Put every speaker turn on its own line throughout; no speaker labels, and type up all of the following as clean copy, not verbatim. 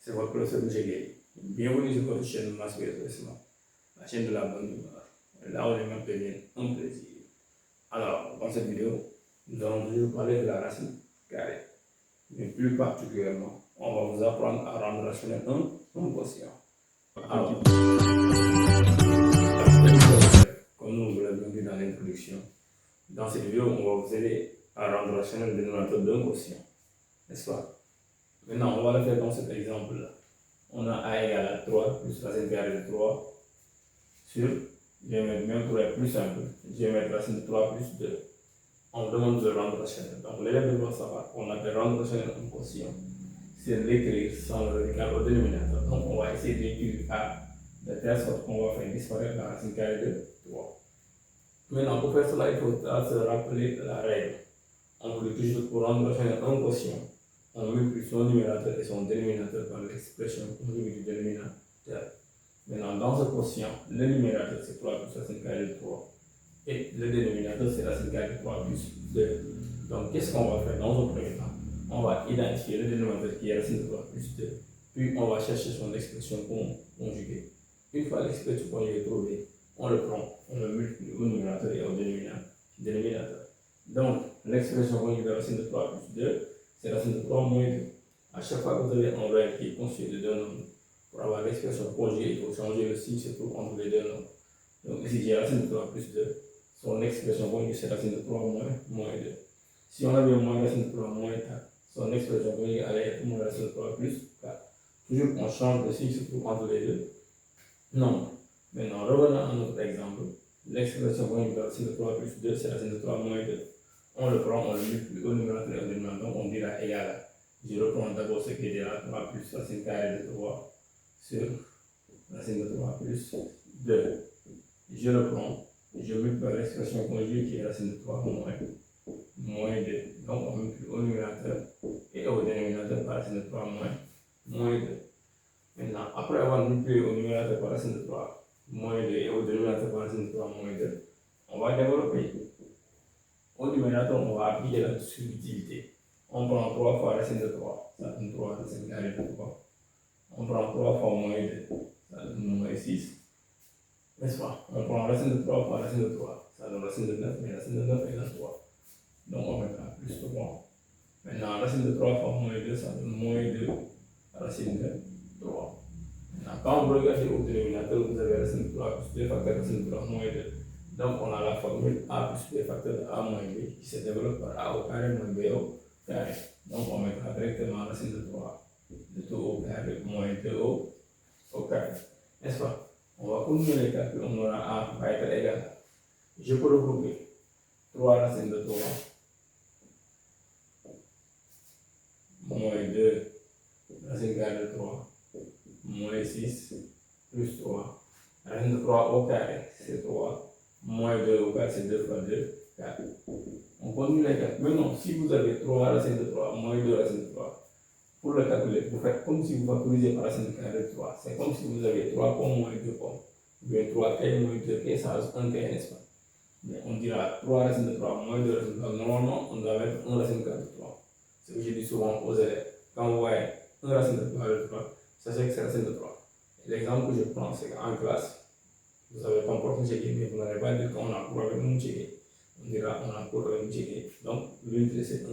c'est votre professeur Mouchegui. Bienvenue sur votre chaîne Masque Rétrécissement, la chaîne de la bonne humeur. Là où les mains deviennent un plaisir. Alors, dans cette vidéo, nous allons toujours parler de la racine carrée. Mais plus particulièrement, on va vous apprendre à rendre rationnel un quotient. Alors, comme nous l'avons dit dans l'introduction, dans cette vidéo, on va vous aider à rendre rationnel le dénominateur d'un quotient. N'est-ce pas? Maintenant, on va le faire dans cet exemple-là. On a A égale à 3 plus racine carrée de 3 sur, je vais mettre même pour être plus simple, je vais mettre racine de 3 plus 2. On demande de rendre rationnel. Donc l'élève doit savoir qu'on appelle rendre rationnel un quotient. C'est l'écrire sans le radical au dénominateur. Donc on va essayer d'écrire A de telle sorte qu'on va faire disparaître la racine carrée de 3. Maintenant, pour faire cela, il faut se rappeler la règle. On veut toujours pour rendre rationnel un quotient, on multiplie son numérateur et son dénominateur par l'expression conjuguée du dénominateur. Maintenant, dans ce quotient, le numérateur c'est 3 plus racine carrée de 3 et le dénominateur c'est racine carrée de 3 plus 2. Donc, qu'est-ce qu'on va faire dans un premier temps? On va identifier le dénominateur qui est racine de 3 plus 2, puis on va chercher son expression conjuguée. Une fois l'expression conjuguée trouvée, on le prend, on le multiplie au numérateur et au dénominateur. Donc, l'expression conjuguée de racine de 3 plus 2, c'est racine de 3 moins 2. À chaque fois que vous avez un règle qui est constitué de deux nombres, pour avoir l'expression conjuguée, il faut changer le signe se trouve entre les deux nombres. Donc ici, j'ai racine de 3 plus 2. Son expression conjuguée, c'est racine de 3 moins 2. Si on avait moins racine de 3 moins 4, son expression conjuguée allait être moins racine de 3 plus 4. Toujours, on change le signe se trouve entre les deux nombres. Maintenant, revenons à notre exemple. L'expression conjuguée de racine de 3 plus 2, c'est racine de 3 moins 2. On le prend, on le multiplie au numérateur et au dénominateur, on dira égal à. Je reprends d'abord ce qui est là, 3 plus racine carrée de 3 sur racine de 3 plus 2. Je le prends, je multiplie par l'expression conjuguée qui est racine de 3 moins 2. Donc on multiplie au numérateur et au dénominateur par racine de 3 moins 2. Maintenant, après avoir multiplié au numérateur par racine de 3 moins 2 et au dénominateur par racine de 3 moins 2, on va développer. Au numérateur, on va appliquer la subdivision. On prend 3 fois racine de 3, ça donne 3 racine carrée de 3. On prend 3 fois moins 2, ça donne moins 6. N'est-ce pas? On prend racine de 3 fois racine de 3, ça donne racine de 9, mais racine de 9 égale 3. Donc on mettra plus 3. Maintenant, racine de 3 fois moins 2, ça donne moins 2 racine de 3. Maintenant, quand vous regardez au dénominateur, vous avez racine de 3 plus 2 facteur racine de 3 moins 2. Donc, on a la formule a plus b facteur de a moins b qui se développe par a au carré moins b au carré. Donc, on mettra directement racine de 3 de tout au carré moins 2 au carré. N'est-ce pas? On va continuer les calculs. On aura a va être égal à. Je peux regrouper 3 racines de 3 moins 2 racine carrée de 3 moins 6 plus 3. Racine de 3 au carré, c'est 3. Moins 2 au carré, c'est 2 fois 2, 4. On continue les calculs. Maintenant, si vous avez 3 racines de 3, moins 2 racines de 3, pour le calculer, vous faites comme si vous factorisez par racine carrée de 3. C'est comme si vous avez 3 pommes moins 2 pommes. Ou bien 3 k moins 2 k, ça reste 1 k, n'est-ce pas? Mais on dira 3 racines de 3 moins 2 racines de 3. Normalement, on doit mettre 1 racine carrée de 3. C'est ce que je dis souvent aux élèves. Quand vous voyez 1 racine de 3, sachez que c'est racine de 3. L'exemple que je prends, c'est qu'en classe, vous avez pas encore checké, mais vous n'allez pas dire qu'on a cours avec nous checké. On dira on a cours avec nous checké. Donc, l'unité c'est 1.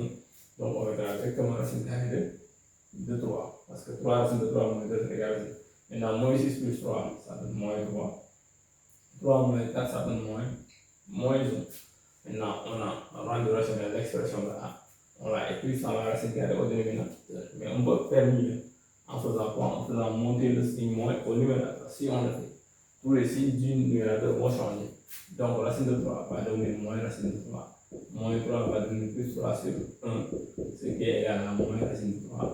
Donc, on mettra directement racine carrée de 3. Parce que 3 racines de 3 moins 2 c'est égal à 0. Maintenant, moins 6 plus 3, ça donne moins 3. 3 moins 4, ça donne moins 1. Maintenant, on a rendu rationnel l'expression de A. On l'a écrit sans la racine carrée au dénominateur. Mais on peut faire mieux en faisant quoi? En faisant monter le signe moins au numérateur. Si on le fait, tous les signes du numérateur vont changer. Donc, racine de 3 va devenir moins racine de 3. Moins 3 va devenir plus 3 sur 1, ce qui est égal à moins racine de 3